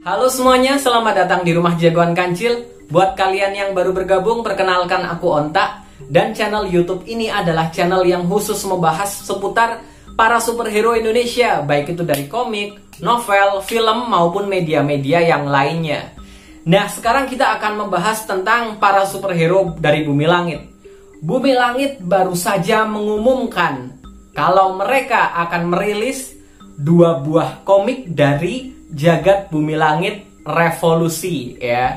Halo semuanya, selamat datang di Rumah Jagoan Kancil. Buat kalian yang baru bergabung, perkenalkan aku Onta. Dan channel YouTube ini adalah channel yang khusus membahas seputar para superhero Indonesia, baik itu dari komik, novel, film, maupun media-media yang lainnya. Nah, sekarang kita akan membahas tentang para superhero dari Bumi Langit. Bumi Langit baru saja mengumumkan kalau mereka akan merilis 2 buah komik dari Jagat Bumi Langit Revolusi ya.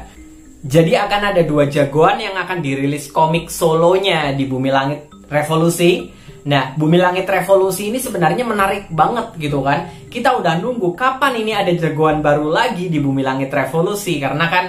Jadi akan ada 2 jagoan yang akan dirilis komik solonya di Bumi Langit Revolusi. Nah, Bumi Langit Revolusi ini sebenarnya menarik banget gitu kan. Kita udah nunggu kapan ini ada jagoan baru lagi di Bumi Langit Revolusi. Karena kan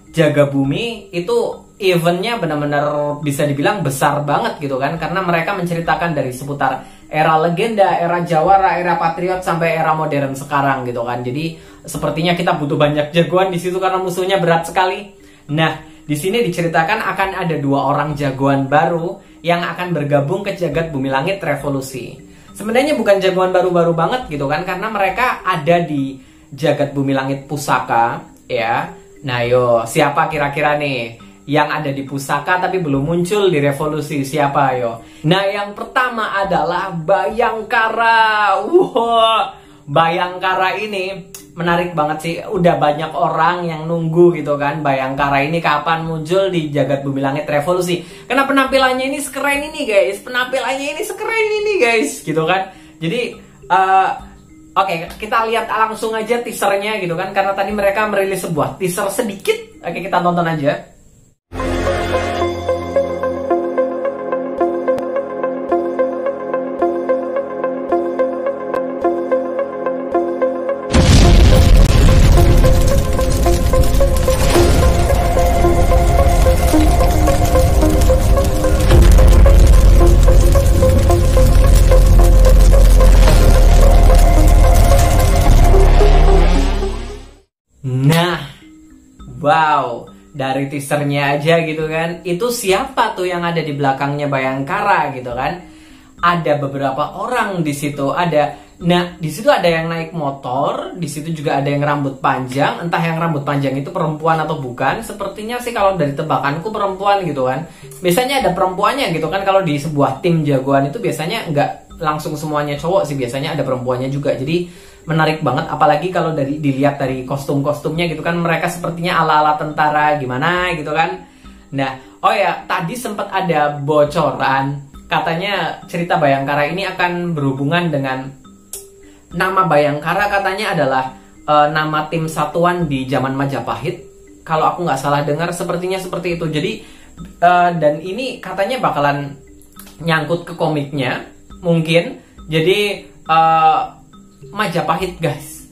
Jaga Bumi itu eventnya benar-benar bisa dibilang besar banget gitu kan. Karena mereka menceritakan dari seputar era legenda, era jawara, era patriot, sampai era modern sekarang gitu kan. Jadi sepertinya kita butuh banyak jagoan di situ karena musuhnya berat sekali. Nah, di sini diceritakan akan ada 2 orang jagoan baru yang akan bergabung ke Jagat Bumi Langit Revolusi. Sebenarnya bukan jagoan baru-baru banget gitu kan, karena mereka ada di Jagat Bumi Langit Pusaka ya. Nah, yo, siapa kira-kira nih yang ada di Pusaka tapi belum muncul di Revolusi? Siapa yo? Nah, yang pertama adalah Bayangkara. Wah, Bayangkara ini menarik banget sih. Udah banyak orang yang nunggu gitu kan, Bayangkara ini kapan muncul di Jagat Bumi Langit Revolusi. Karena penampilannya ini sekeren ini guys. Penampilannya ini sekeren ini guys, gitu kan. Jadi oke, kita lihat langsung aja teasernya gitu kan. Karena tadi mereka merilis sebuah teaser sedikit. Oke, kita tonton aja. Nah, wow, dari teasernya aja gitu kan, itu siapa tuh yang ada di belakangnya Bayangkara gitu kan? Ada beberapa orang di situ, nah di situ ada yang naik motor, di situ juga ada yang rambut panjang. Entah yang rambut panjang itu perempuan atau bukan. Sepertinya sih kalau dari tebakanku perempuan gitu kan. Biasanya ada perempuannya gitu kan, kalau di sebuah tim jagoan itu biasanya nggak langsung semuanya cowok sih, biasanya ada perempuannya juga. Jadi menarik banget, apalagi kalau dilihat dari kostum-kostumnya gitu kan, mereka sepertinya ala-ala tentara gimana gitu kan. Nah, oh ya, tadi sempat ada bocoran, katanya cerita Bayangkara ini akan berhubungan dengan nama Bayangkara, katanya adalah nama tim satuan di zaman Majapahit. Kalau aku nggak salah dengar, sepertinya seperti itu. Jadi dan ini katanya bakalan nyangkut ke komiknya mungkin. Jadi Majapahit guys,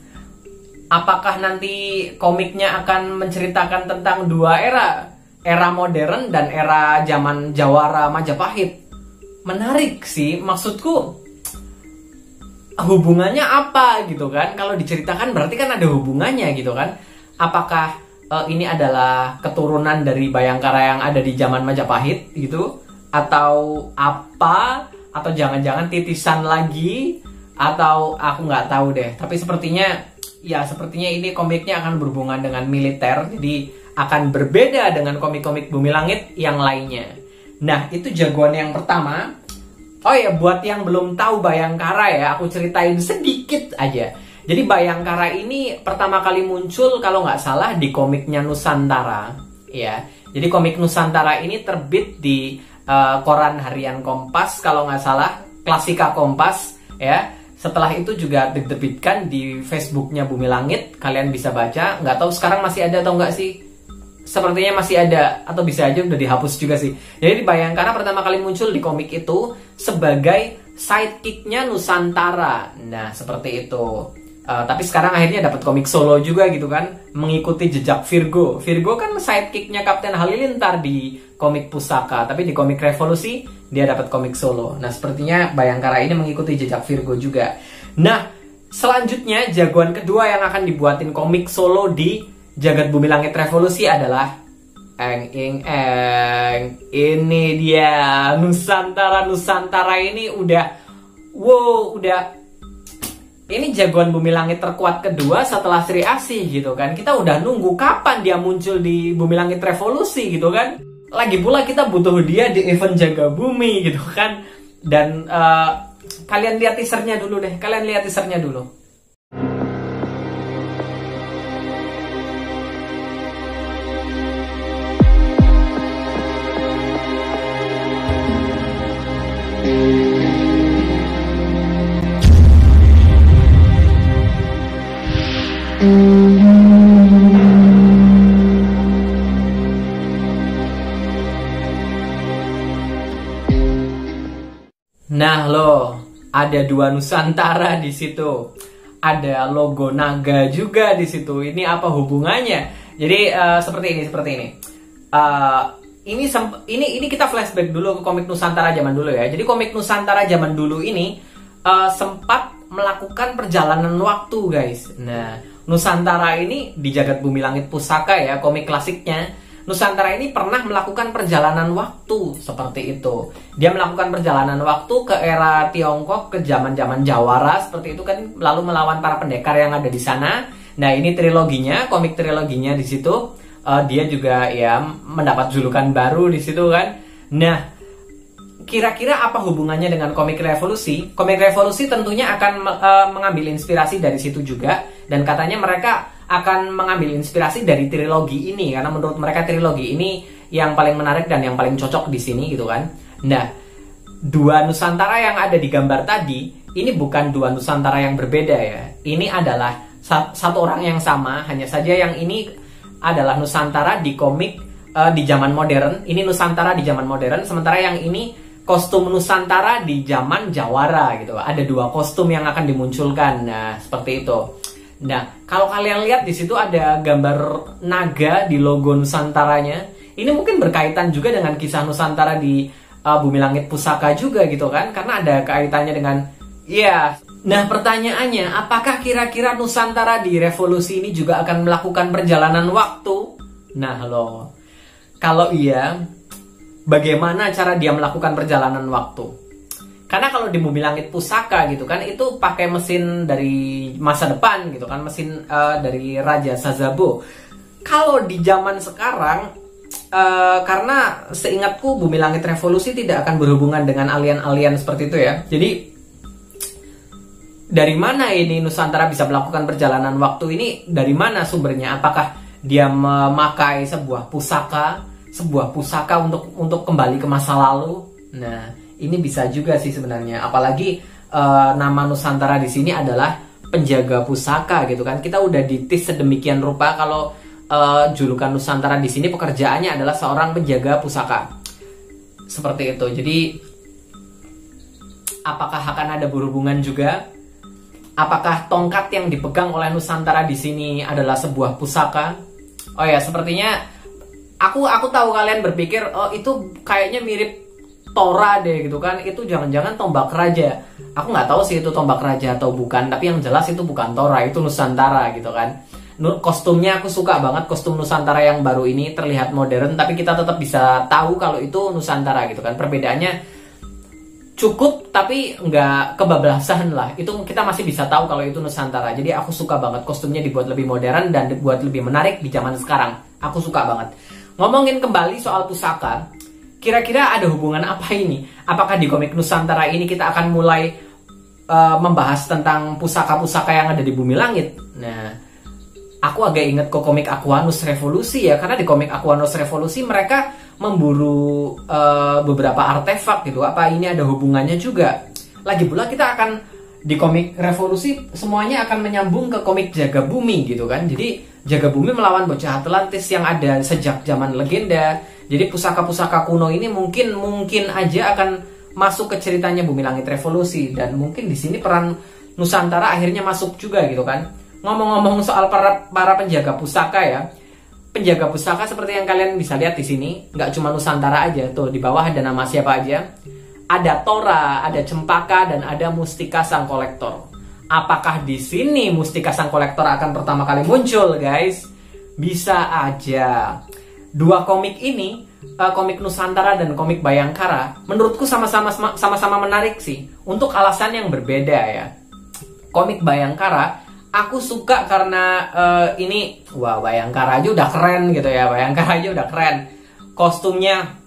apakah nanti komiknya akan menceritakan tentang 2 era modern dan era zaman jawara Majapahit? Menarik sih, maksudku hubungannya apa gitu kan? Kalau diceritakan berarti kan ada hubungannya gitu kan? Apakah ini adalah keturunan dari Bayangkara yang ada di zaman Majapahit gitu? Atau apa? Atau jangan-jangan titisan lagi? Atau aku nggak tahu deh. Tapi sepertinya ini komiknya akan berhubungan dengan militer. Jadi akan berbeda dengan komik-komik Bumi Langit yang lainnya. Nah, itu jagoan yang pertama. Oh ya, buat yang belum tahu Bayangkara ya, aku ceritain sedikit aja. Jadi Bayangkara ini pertama kali muncul kalau nggak salah di komiknya Nusantara ya. Jadi komik Nusantara ini terbit di koran harian Kompas kalau nggak salah, Klasika Kompas ya. Setelah itu juga diterbitkan di Facebooknya Bumi Langit. Kalian bisa baca. Nggak tahu sekarang masih ada atau nggak sih. Sepertinya masih ada. Atau bisa aja udah dihapus juga sih. Jadi Bayangkara pertama kali muncul di komik itu sebagai sidekicknya Nusantara. Nah, seperti itu. Tapi sekarang akhirnya dapat komik solo juga gitu kan, mengikuti jejak Virgo. Virgo kan sidekicknya Kapten Halilintar di komik Pusaka, tapi di komik Revolusi dia dapat komik solo. Nah, sepertinya Bayangkara ini mengikuti jejak Virgo juga. Nah, selanjutnya jagoan kedua yang akan dibuatin komik solo di Jagat Bumi Langit Revolusi adalah ini dia Nusantara. Nusantara ini udah ini jagoan Bumi Langit terkuat kedua setelah Sri Asih gitu kan. Kita udah nunggu kapan dia muncul di Bumi Langit Revolusi gitu kan. Lagi pula kita butuh dia di event Jaga Bumi gitu kan. Dan kalian lihat teasernya dulu deh. Kalian lihat teasernya dulu. Nah loh, ada dua Nusantara di situ. Ada logo naga juga di situ. Ini apa hubungannya? Jadi seperti ini. Ini kita flashback dulu ke komik Nusantara zaman dulu ya. Jadi komik Nusantara zaman dulu ini sempat melakukan perjalanan waktu, guys. Nah, Nusantara ini di Jagat Bumi Langit Pusaka ya, komik klasiknya. Nusantara ini pernah melakukan perjalanan waktu seperti itu. Dia melakukan perjalanan waktu ke era Tiongkok, ke zaman-zaman Jawara seperti itu kan, lalu melawan para pendekar yang ada di sana. Nah, ini triloginya, komik triloginya di situ. Dia juga ya mendapat julukan baru di situ kan. Nah, kira-kira apa hubungannya dengan komik Revolusi? Komik Revolusi tentunya akan mengambil inspirasi dari situ juga, dan katanya mereka akan mengambil inspirasi dari trilogi ini karena menurut mereka trilogi ini yang paling menarik dan yang paling cocok di sini gitu kan. Nah, dua Nusantara yang ada di gambar tadi ini bukan dua Nusantara yang berbeda ya. Ini adalah satu orang yang sama, hanya saja yang ini adalah Nusantara di komik di zaman modern. Ini Nusantara di zaman modern, sementara yang ini kostum Nusantara di zaman Jawara gitu. Ada dua kostum yang akan dimunculkan. Nah, seperti itu. Nah, kalau kalian lihat di situ ada gambar naga di logo Nusantaranya. Ini mungkin berkaitan juga dengan kisah Nusantara di Bumi Langit Pusaka juga gitu kan, karena ada kaitannya dengan ya. Nah, pertanyaannya, apakah kira-kira Nusantara di Revolusi ini juga akan melakukan perjalanan waktu? Nah, loh. Kalau iya, bagaimana cara dia melakukan perjalanan waktu? Karena kalau di Bumi Langit Pusaka gitu kan, itu pakai mesin dari masa depan gitu kan, mesin dari Raja Sazabo. Kalau di zaman sekarang, karena seingatku Bumi Langit Revolusi tidak akan berhubungan dengan alien-alien seperti itu ya. Jadi dari mana ini Nusantara bisa melakukan perjalanan waktu ini? Dari mana sumbernya? Apakah dia memakai sebuah pusaka untuk kembali ke masa lalu? Nah, ini bisa juga sih sebenarnya. Apalagi nama Nusantara di sini adalah penjaga pusaka gitu kan. Kita udah ditis sedemikian rupa kalau julukan Nusantara di sini pekerjaannya adalah seorang penjaga pusaka. Seperti itu. Jadi apakah akan ada berhubungan juga? Apakah tongkat yang dipegang oleh Nusantara di sini adalah sebuah pusaka? Oh ya, sepertinya aku tahu kalian berpikir, oh itu kayaknya mirip Tora deh gitu kan. Itu jangan-jangan tombak raja. Aku nggak tahu sih itu tombak raja atau bukan, tapi yang jelas itu bukan Tora, itu Nusantara gitu kan. Kostumnya aku suka banget, kostum Nusantara yang baru ini terlihat modern, tapi kita tetap bisa tahu kalau itu Nusantara gitu kan. Perbedaannya cukup tapi nggak kebablasan lah. Itu kita masih bisa tahu kalau itu Nusantara. Jadi aku suka banget kostumnya dibuat lebih modern dan dibuat lebih menarik di zaman sekarang. Aku suka banget. Ngomongin kembali soal pusaka, kira-kira ada hubungan apa ini? Apakah di komik Nusantara ini kita akan mulai membahas tentang pusaka-pusaka yang ada di Bumi Langit? Nah, aku agak inget ke komik Aquanus Revolusi ya, karena di komik Aquanus Revolusi mereka memburu beberapa artefak gitu. Apa ini ada hubungannya juga? Lagi pula kita akan di komik Revolusi semuanya akan menyambung ke komik Jaga Bumi gitu kan. Jadi Jaga Bumi melawan bocah Atlantis yang ada sejak zaman legenda. Jadi pusaka-pusaka kuno ini mungkin aja akan masuk ke ceritanya Bumi Langit Revolusi, dan mungkin di sini peran Nusantara akhirnya masuk juga gitu kan. Ngomong-ngomong soal para penjaga pusaka ya. Penjaga pusaka seperti yang kalian bisa lihat di sini, nggak cuma Nusantara aja tuh, di bawah ada nama siapa aja. Ada Tora, ada Cempaka, dan ada Mustika Sang Kolektor. Apakah di sini Mustika Sang Kolektor akan pertama kali muncul, guys? Bisa aja. Dua komik ini, komik Nusantara dan komik Bayangkara, menurutku sama-sama menarik sih, untuk alasan yang berbeda ya. komik Bhayangkara. Aku suka karena ini, wah, Bhayangkara aja udah keren gitu ya. Bhayangkara aja udah keren. Kostumnya,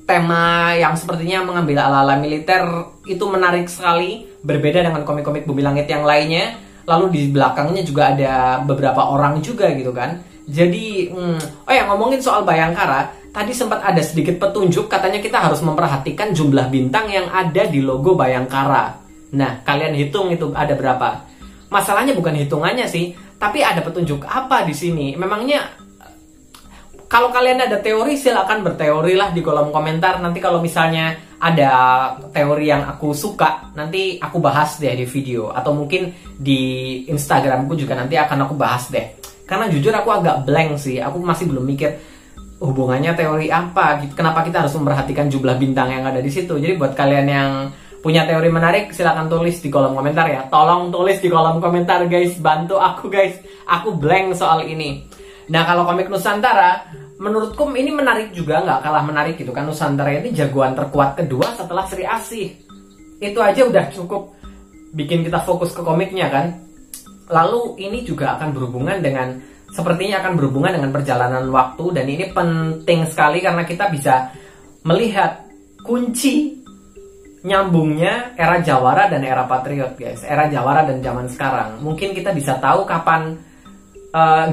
tema yang sepertinya mengambil ala-ala militer itu menarik sekali. Berbeda dengan komik-komik Bumi Langit yang lainnya. Lalu di belakangnya juga ada beberapa orang juga gitu kan. Jadi, oh ya, ngomongin soal Bhayangkara, tadi sempat ada sedikit petunjuk, katanya kita harus memperhatikan jumlah bintang yang ada di logo Bhayangkara. Nah, kalian hitung itu ada berapa. Masalahnya bukan hitungannya sih, tapi ada petunjuk apa di sini. Memangnya, kalau kalian ada teori, silakan berteori lah di kolom komentar. Nanti kalau misalnya ada teori yang aku suka, nanti aku bahas deh di video. Atau mungkin di Instagramku juga nanti akan aku bahas deh. Karena jujur aku agak blank sih, aku masih belum mikir hubungannya teori apa gitu. Kenapa kita harus memperhatikan jumlah bintang yang ada di situ. Jadi buat kalian yang punya teori menarik, silakan tulis di kolom komentar ya. Tolong tulis di kolom komentar guys, bantu aku guys. Aku blank soal ini. Nah, kalau komik Nusantara, menurutku ini menarik juga, nggak kalah menarik gitu kan. Nusantara ini jagoan terkuat kedua setelah Sri Asih. Itu aja udah cukup bikin kita fokus ke komiknya kan. Lalu ini juga akan berhubungan dengan, sepertinya akan berhubungan dengan perjalanan waktu. Dan ini penting sekali karena kita bisa melihat kunci nyambungnya era Jawara dan era Patriot guys. Era Jawara dan zaman sekarang. Mungkin kita bisa tahu kapan,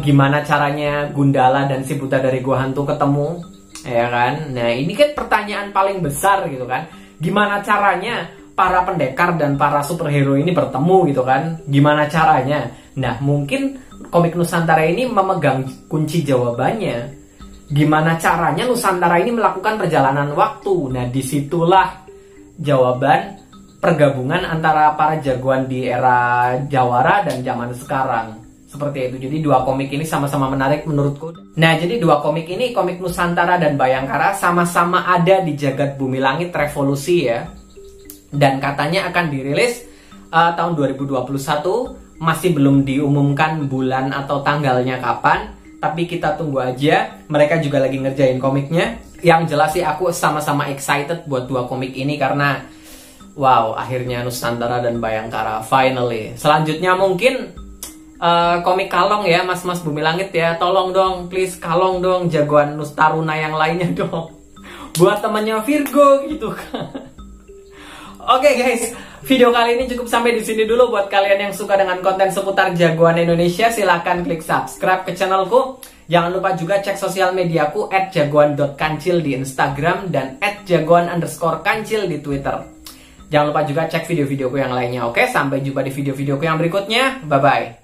gimana caranya Gundala dan si Buta dari Gua Hantu ketemu, ya kan? Nah, ini kan pertanyaan paling besar gitu kan. Gimana caranya para pendekar dan para superhero ini bertemu gitu kan? Gimana caranya? Nah, mungkin komik Nusantara ini memegang kunci jawabannya. Gimana caranya Nusantara ini melakukan perjalanan waktu? Nah, disitulah jawaban pergabungan antara para jagoan di era Jawara dan zaman sekarang. Seperti itu. Jadi dua komik ini sama-sama menarik menurutku. Nah, jadi dua komik ini, komik Nusantara dan Bhayangkara, sama-sama ada di Jagat Bumi Langit Revolusi ya. Dan katanya akan dirilis tahun 2021. Masih belum diumumkan bulan atau tanggalnya kapan. Tapi kita tunggu aja. Mereka juga lagi ngerjain komiknya. Yang jelas sih aku sama-sama excited buat dua komik ini. Karena wow, akhirnya Nusantara dan Bhayangkara finally. Selanjutnya mungkin komik Kalong ya, mas-mas Bumi Langit ya. Tolong dong, please Kalong dong, jagoan Nustaruna yang lainnya dong. Buat temannya Virgo gitu kan. Oke guys, video kali ini cukup sampai di sini dulu. Buat kalian yang suka dengan konten seputar jagoan Indonesia, silahkan klik subscribe ke channelku. Jangan lupa juga cek sosial mediaku @jagoan.kancil di Instagram dan @jagoan_kancil di Twitter. Jangan lupa juga cek video-videoku yang lainnya. Oke, sampai jumpa di video-videoku yang berikutnya. Bye-bye.